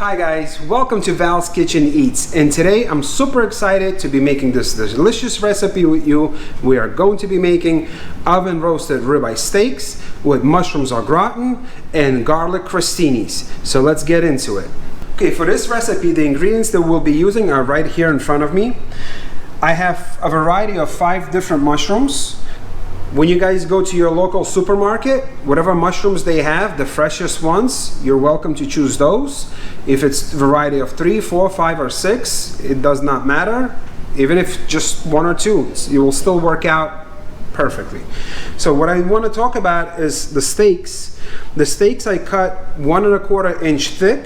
Hi guys, welcome to Val's Kitchen Eats, and today I'm super excited to be making this delicious recipe with you. We are going to be making oven roasted ribeye steaks with mushrooms au gratin and garlic crostinis. So let's get into it. Okay, for this recipe the ingredients that we'll be using are right here in front of me. I have a variety of 5 different mushrooms. When you guys go to your local supermarket, whatever mushrooms they have, the freshest ones, you're welcome to choose those. If it's a variety of 3, 4, 5, or 6, it does not matter. Even if just 1 or 2, it will still work out perfectly. So what I want to talk about is the steaks. The steaks I cut 1 1/4 inch thick.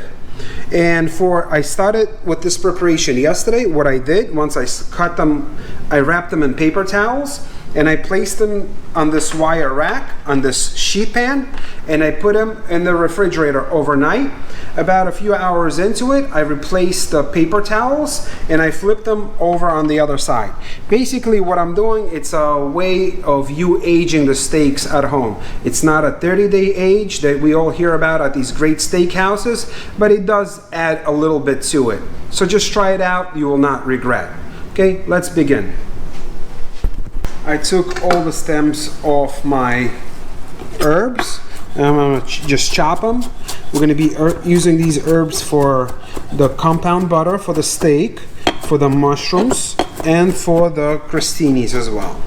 And I started with this preparation yesterday. What I did, once I cut them, I wrapped them in paper towels and I placed them on this wire rack on this sheet pan, and I put them in the refrigerator overnight. About a few hours into it, I replaced the paper towels and I flipped them over on the other side. Basically what I'm doing, it's a way of you aging the steaks at home. It's not a 30-day age that we all hear about at these great steakhouses, but it does add a little bit to it. So just try it out, you will not regret. Okay, let's begin. I took all the stems off my herbs and I'm going to just chop them. We're going to be using these herbs for the compound butter for the steak, for the mushrooms, and for the crostinis as well.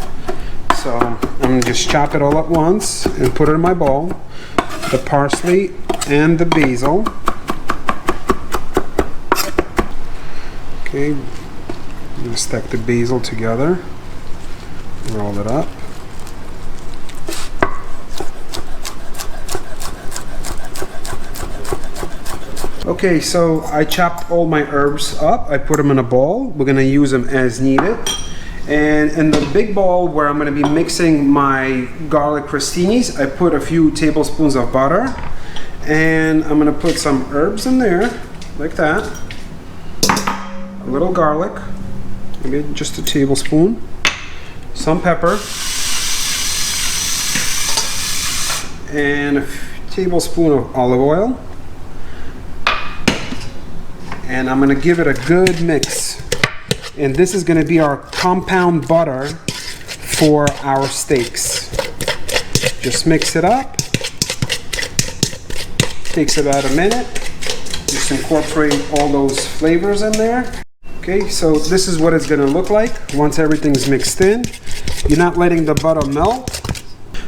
So I'm going to just chop it all at once and put it in my bowl. The parsley and the basil. Okay, I'm going to stack the basil together. Roll it up. Okay, so I chopped all my herbs up. I put them in a bowl. We're going to use them as needed. And in the big bowl where I'm going to be mixing my garlic crostinis, I put a few tablespoons of butter. And I'm going to put some herbs in there, like that. A little garlic, maybe just a tablespoon. Some pepper, and a tablespoon of olive oil, and I'm going to give it a good mix. And this is going to be our compound butter for our steaks. Just mix it up. Takes about a minute. Just incorporate all those flavors in there. Okay, so this is what it's going to look like once everything's mixed in. You're not letting the butter melt.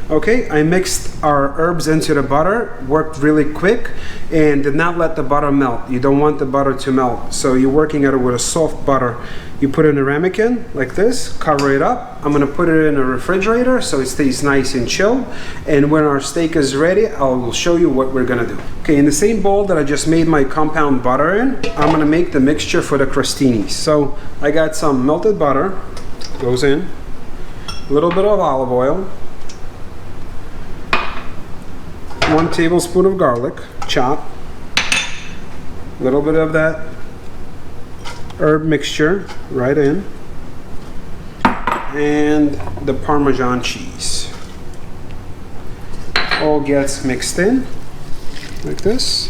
Okay, I mixed our herbs into the butter, worked really quick, and did not let the butter melt. You don't want the butter to melt, so you're working at it with a soft butter. You put in a ramekin like this, cover it up. I'm going to put it in a refrigerator so it stays nice and chilled. And when our steak is ready, I'll show you what we're going to do. Okay, in the same bowl that I just made my compound butter in, I'm going to make the mixture for the crostinis. So I got some melted butter, goes in, a little bit of olive oil, 1 tablespoon of garlic, chopped, a little bit of that herb mixture right in, and the Parmesan cheese. All gets mixed in like this.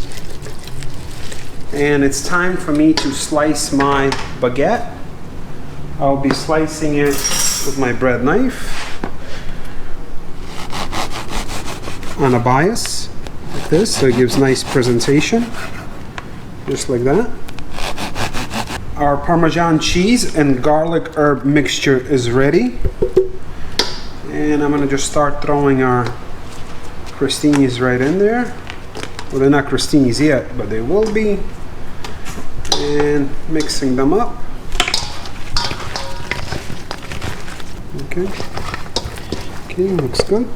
And it's time for me to slice my baguette. I'll be slicing it with my bread knife on a bias like this, so it gives nice presentation, just like that. Our Parmesan cheese and garlic herb mixture is ready, and I'm going to just start throwing our crostinis right in there. Well, they're not crostinis yet, but they will be, and mixing them up. Okay, looks good.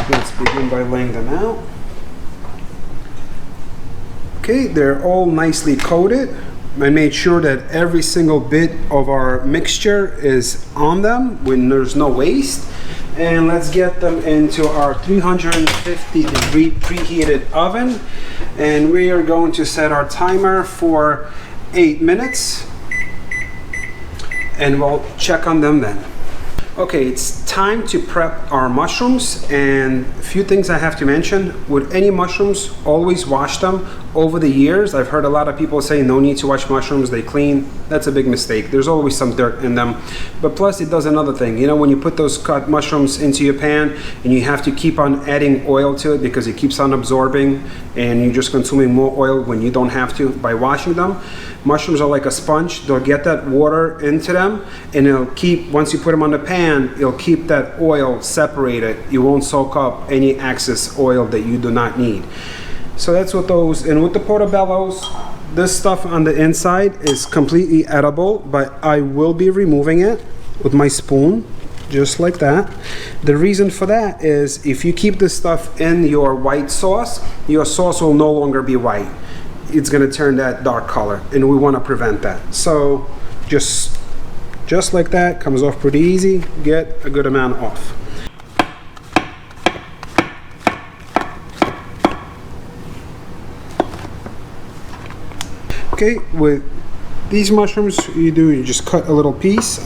Let's begin by laying them out. Okay, they're all nicely coated. I made sure that every single bit of our mixture is on them when there's no waste. And let's get them into our 350 degree preheated oven. And we are going to set our timer for 8 minutes. And we'll check on them then. Okay, it's time to prep our mushrooms, and a few things I have to mention. With any mushrooms, always wash them. Over the years, I've heard a lot of people say no need to wash mushrooms, they clean. That's a big mistake. There's always some dirt in them. But plus it does another thing. You know, when you put those cut mushrooms into your pan and you have to keep on adding oil to it because it keeps on absorbing and you're just consuming more oil when you don't have to by washing them. Mushrooms are like a sponge. They'll get that water into them and it'll keep, once you put them on the pan, it'll keep that oil separated. You won't soak up any excess oil that you do not need. So that's what those, and with the portobellos, this stuff on the inside is completely edible, but I will be removing it with my spoon, just like that. The reason for that is if you keep this stuff in your white sauce, your sauce will no longer be white. It's gonna turn that dark color, and we wanna prevent that. So just like that, comes off pretty easy, get a good amount off. Okay, with these mushrooms, you just cut a little piece,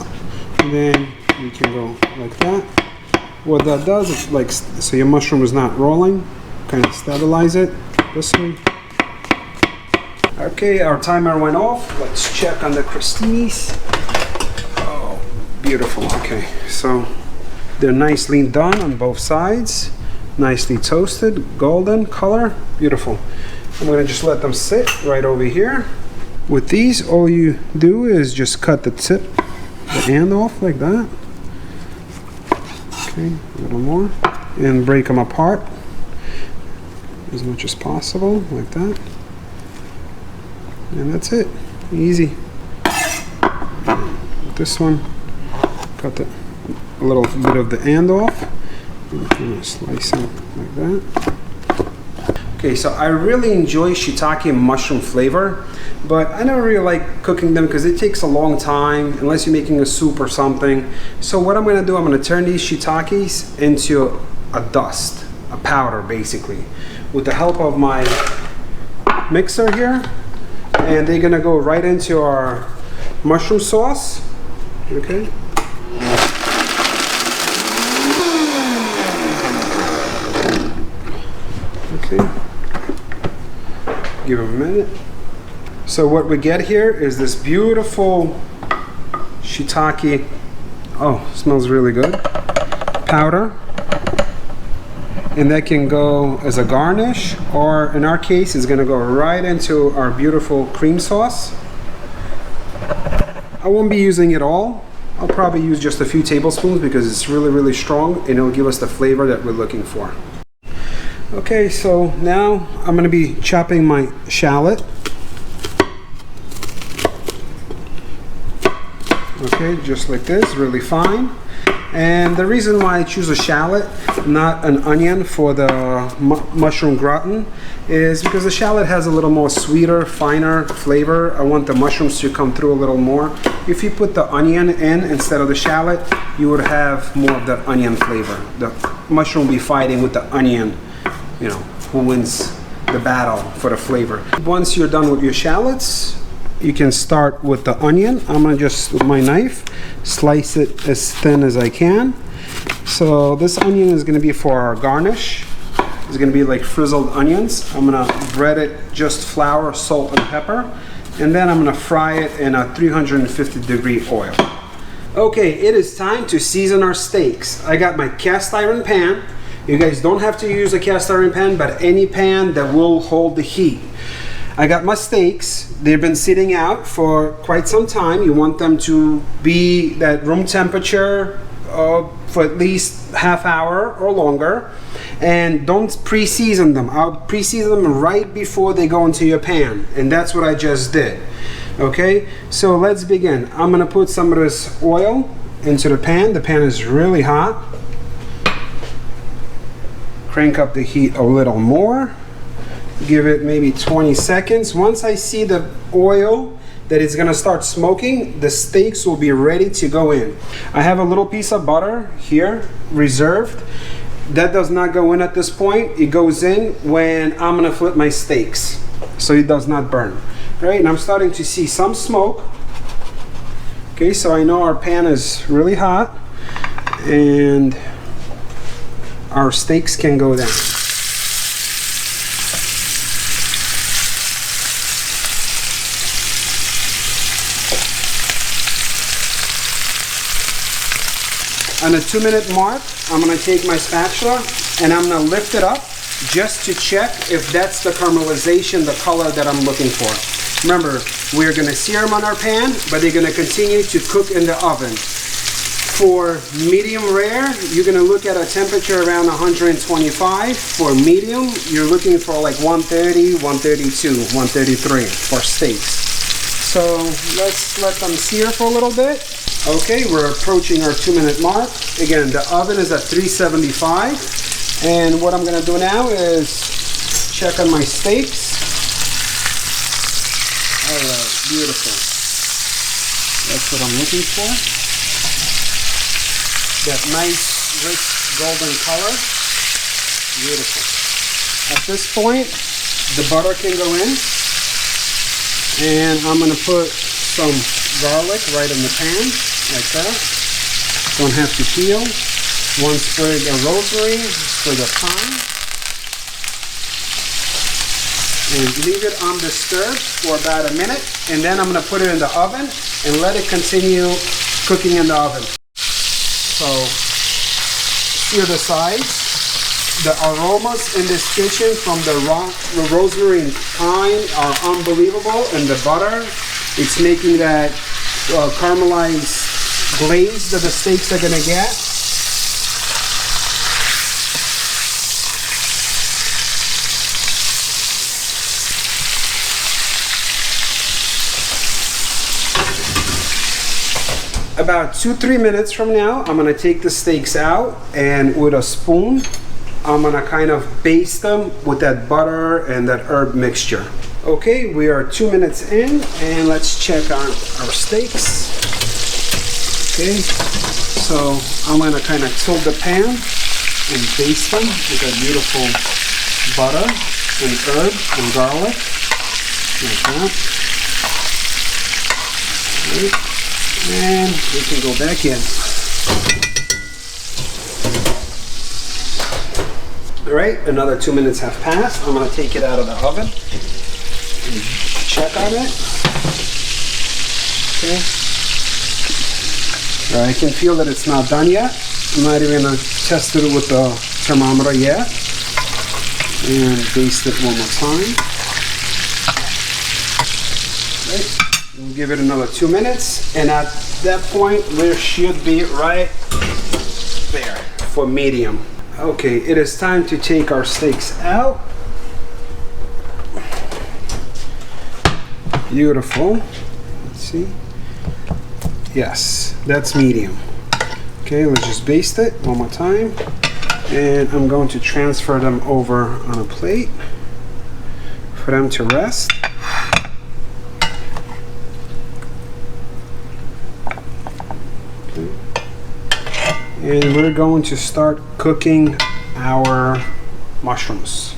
and then you can go like that. What that does is like, so your mushroom is not rolling, kind of stabilize it this way. Okay, our timer went off. Let's check on the Crustinis. Oh, beautiful. Okay, so they're nicely done on both sides, nicely toasted, golden color, beautiful. I'm gonna just let them sit right over here. With these, all you do is just cut the tip, the end off like that. Okay, a little more, and break them apart as much as possible, like that. And that's it, easy. With this one, cut a little bit of the end off, and slice them like that. Okay, so I really enjoy shiitake mushroom flavor, but I don't really like cooking them because it takes a long time unless you're making a soup or something. So what I'm gonna do, I'm gonna turn these shiitakes into a dust, a powder basically, with the help of my mixer here. And they're gonna go right into our mushroom sauce, okay? Okay. Give them a minute. So what we get here is this beautiful shiitake, oh, smells really good, powder. And that can go as a garnish, or in our case, it's gonna go right into our beautiful cream sauce. I won't be using it all. I'll probably use just a few tablespoons because it's really, really strong and it'll give us the flavor that we're looking for. Okay, so now I'm gonna be chopping my shallot. Okay, just like this, really fine. And the reason why I choose a shallot, not an onion for the mushroom gratin, is because the shallot has a little more sweeter, finer flavor. I want the mushrooms to come through a little more. If you put the onion in instead of the shallot, you would have more of that onion flavor. The mushroom will be fighting with the onion, you know, who wins the battle for the flavor. Once you're done with your shallots, you can start with the onion. I'm gonna just, with my knife, slice it as thin as I can. So this onion is gonna be for our garnish. It's gonna be like frizzled onions. I'm gonna bread it, just flour, salt, and pepper. And then I'm gonna fry it in a 350-degree oil. Okay, it is time to season our steaks. I got my cast iron pan. You guys don't have to use a cast iron pan, but any pan that will hold the heat. I got my steaks. They've been sitting out for quite some time. You want them to be at room temperature for at least half hour or longer. And don't pre-season them. I'll pre-season them right before they go into your pan. And that's what I just did. Okay, so let's begin. I'm gonna put some of this oil into the pan. The pan is really hot. Crank up the heat a little more. Give it maybe 20 seconds. Once I see the oil that it's gonna start smoking, the steaks will be ready to go in. I have a little piece of butter here reserved. That does not go in at this point. It goes in when I'm gonna flip my steaks so it does not burn. Right, and I'm starting to see some smoke. Okay, so I know our pan is really hot. and our steaks can go down. On the 2-minute mark, I'm gonna take my spatula and I'm gonna lift it up just to check if that's the caramelization, the color that I'm looking for. Remember, we're gonna sear them on our pan, but they're gonna continue to cook in the oven. For medium rare, you're gonna look at a temperature around 125. For medium, you're looking for like 130, 132, 133 for steaks. So let's let them sear for a little bit. Okay, we're approaching our 2-minute mark. Again, the oven is at 375. And what I'm gonna do now is check on my steaks. All right, beautiful. That's what I'm looking for. That nice, rich, golden color. Beautiful. At this point, the butter can go in. And I'm gonna put some garlic right in the pan, like that. Don't have to peel. 1 sprig of rosemary, sprig of thyme. And leave it undisturbed for about a minute. And then I'm gonna put it in the oven and let it continue cooking in the oven. So, sear the sides. The aromas in this kitchen from the rosemary and thyme are unbelievable, and the butter, it's making that caramelized glaze that the steaks are gonna get. About 2-3 minutes from now, I'm gonna take the steaks out, and with a spoon, I'm gonna kind of baste them with that butter and that herb mixture. Okay, we are 2 minutes in, and let's check on our steaks. Okay, so I'm gonna kind of tilt the pan and baste them with that beautiful butter and herb and garlic, like that. Okay. And we can go back in. All right, another 2 minutes have passed. I'm gonna take it out of the oven and check on it. Okay. All right, I can feel that it's not done yet. I'm not even gonna test it with the thermometer yet. And baste it one more time. All right. We'll give it another 2 minutes, and at that point we should be right there for medium. Okay, it is time to take our steaks out. Beautiful. Let's see. Yes, that's medium. Okay, let's just baste it one more time, and I'm going to transfer them over on a plate for them to rest. And we're going to start cooking our mushrooms.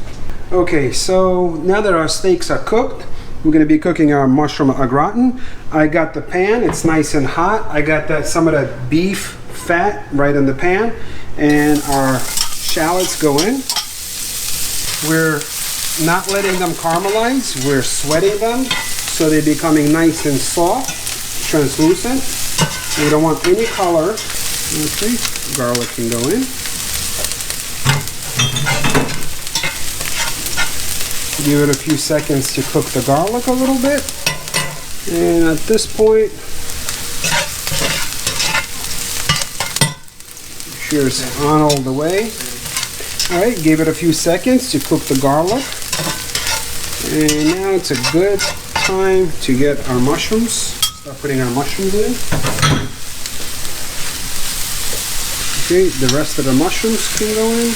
Okay, so now that our steaks are cooked, we're going to be cooking our mushroom au gratin. I got the pan, it's nice and hot. I got some of that beef fat right in the pan, and our shallots go in. We're not letting them caramelize, we're sweating them so they're becoming nice and soft, translucent. We don't want any color. Okay, garlic can go in. Give it a few seconds to cook the garlic a little bit. And at this point, sure it's on all the way. Alright, give it a few seconds to cook the garlic. And now it's a good time to get our mushrooms. Start putting our mushrooms in. Okay, the rest of the mushrooms can go in.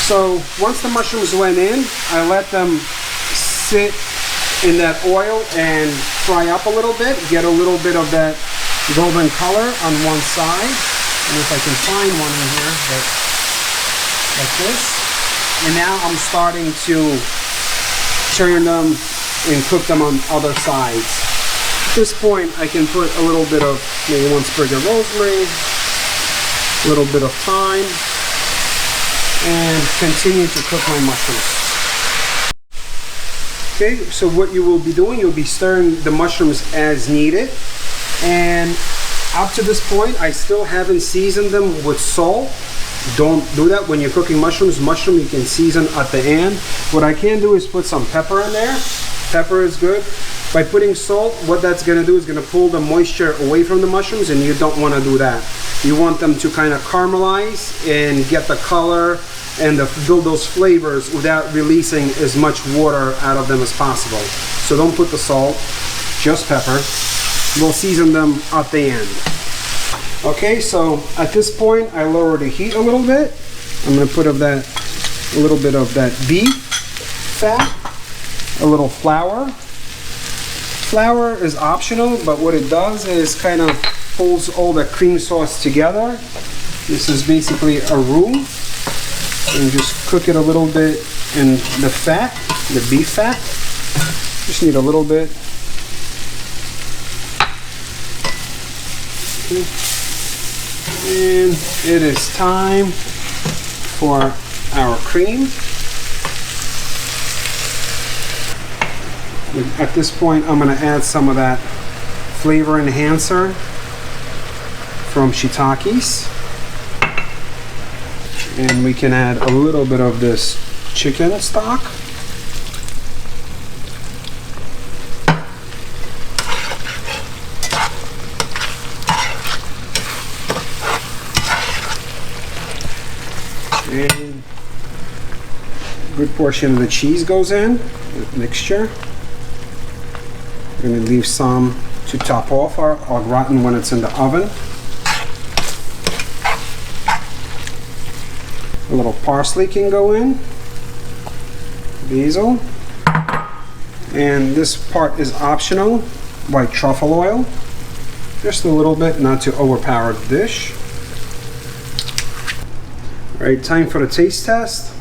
So once the mushrooms went in, I let them sit in that oil and fry up a little bit, get a little bit of that golden color on one side. And if I can find one in here, but like this. And now I'm starting to turn them and cook them on other sides. At this point, I can put a little bit of, maybe 1 sprig of rosemary, a little bit of thyme, and continue to cook my mushrooms. Okay, so what you will be doing, you'll be stirring the mushrooms as needed. And up to this point, I still haven't seasoned them with salt. Don't do that when you're cooking mushrooms. Mushroom you can season at the end. What I can do is put some pepper in there. Pepper is good. By putting salt, what that's gonna do is gonna pull the moisture away from the mushrooms, and you don't wanna do that. You want them to kind of caramelize and get the color and build those flavors without releasing as much water out of them as possible. So don't put the salt, just pepper. We'll season them at the end. Okay, so at this point, I lower the heat a little bit. I'm gonna put a little bit of that beef fat, a little flour. Flour is optional, but what it does is kind of pulls all the cream sauce together. This is basically a roux. And just cook it a little bit in the fat, the beef fat. Just need a little bit. Okay. And it is time for our cream. At this point, I'm going to add some of that flavor enhancer from Shiitake's. And we can add a little bit of this chicken stock. And a good portion of the cheese goes in, the mixture. We're going to leave some to top off our au gratin when it's in the oven. A little parsley can go in, basil, and this part is optional, white truffle oil, just a little bit, not to overpower the dish. All right, time for the taste test.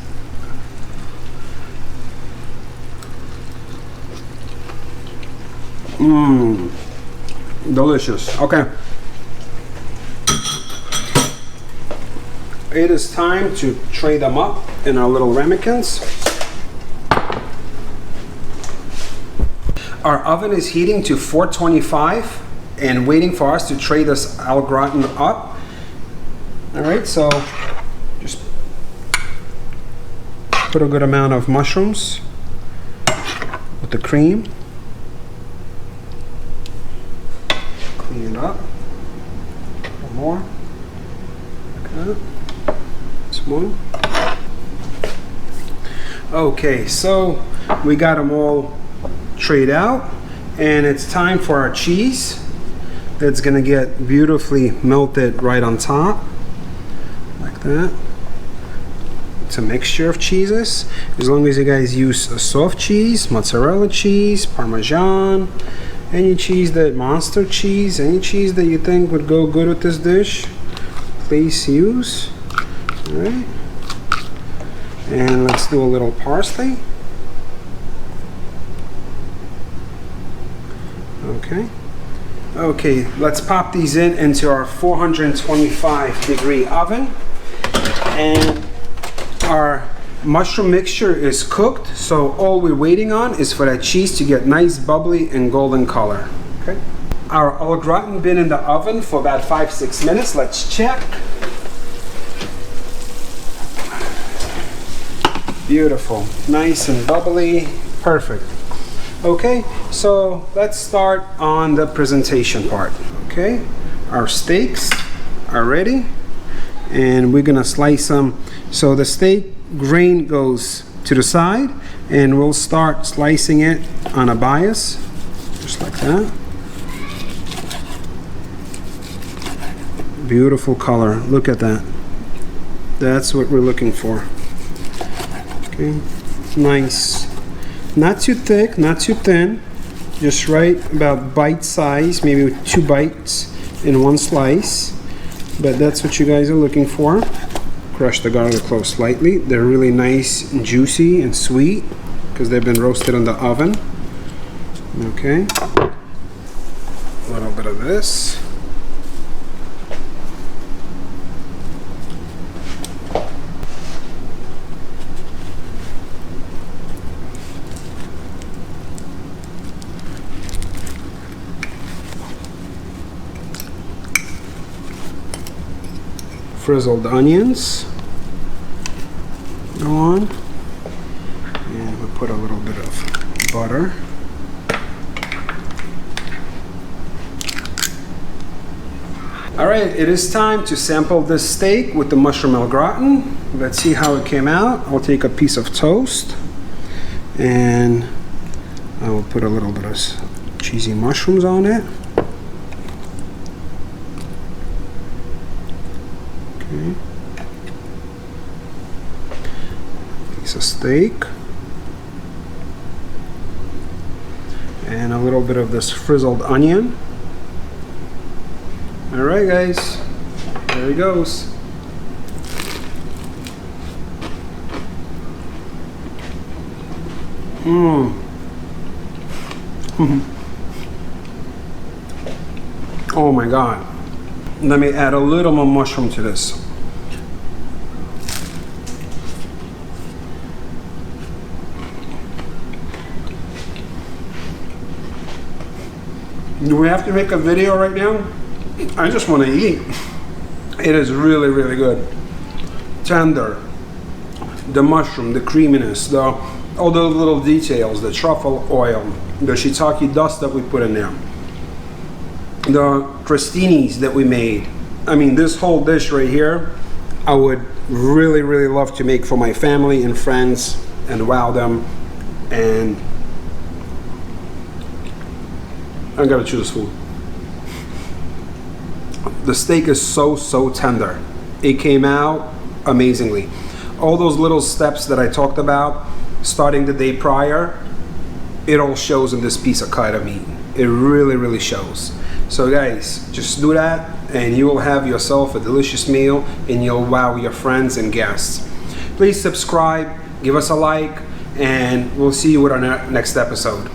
Delicious. Okay. It is time to tray them up in our little ramekins. Our oven is heating to 425 and waiting for us to tray this au gratin up. All right, so just put a good amount of mushrooms with the cream. Clean it up. A little more. Okay. One. Okay, so we got them all trayed out, and it's time for our cheese. That's gonna get beautifully melted right on top, like that. It's a mixture of cheeses. As long as you guys use a soft cheese, mozzarella cheese, Parmesan, any cheese that monster cheese, any cheese that you think would go good with this dish, please use. All right, and let's do a little parsley. Okay, let's pop these into our 425-degree oven. And our mushroom mixture is cooked, so all we're waiting on is for that cheese to get nice, bubbly, and golden color. Okay, our au gratin been in the oven for about 5-6 minutes. Let's check. Beautiful, nice and bubbly, perfect. Okay, so let's start on the presentation part. Okay, our steaks are ready, and we're gonna slice them. So the steak grain goes to the side, and we'll start slicing it on a bias, just like that. Beautiful color, look at that. That's what we're looking for. Okay, nice. Not too thick, not too thin. Just right about bite size, maybe with 2 bites in one slice. But that's what you guys are looking for. Crush the garlic cloves slightly. They're really nice and juicy and sweet because they've been roasted in the oven. Okay. A little bit of this. Frizzled onions go on, and we'll put a little bit of butter. All right, it is time to sample this steak with the mushroom au gratin. Let's see how it came out. I'll take a piece of toast and I will put a little bit of cheesy mushrooms on it. Okay. Piece of steak. And a little bit of this frizzled onion. All right, guys, there he goes. Oh my God. Let me add a little more mushroom to this. Do we have to make a video right now? I just want to eat. It is really, really good. Tender. The mushroom, the creaminess, all the little details, the truffle oil, the shiitake dust that we put in there, the crostinis that we made. I mean, this whole dish right here, I would really, really love to make for my family and friends and wow them. And I gotta choose food. The steak is so tender. It came out amazingly. All those little steps that I talked about starting the day prior, it all shows in this piece of cut of meat. It really shows. So guys, just do that and you will have yourself a delicious meal and you'll wow your friends and guests. Please subscribe, give us a like, and we'll see you with our next episode.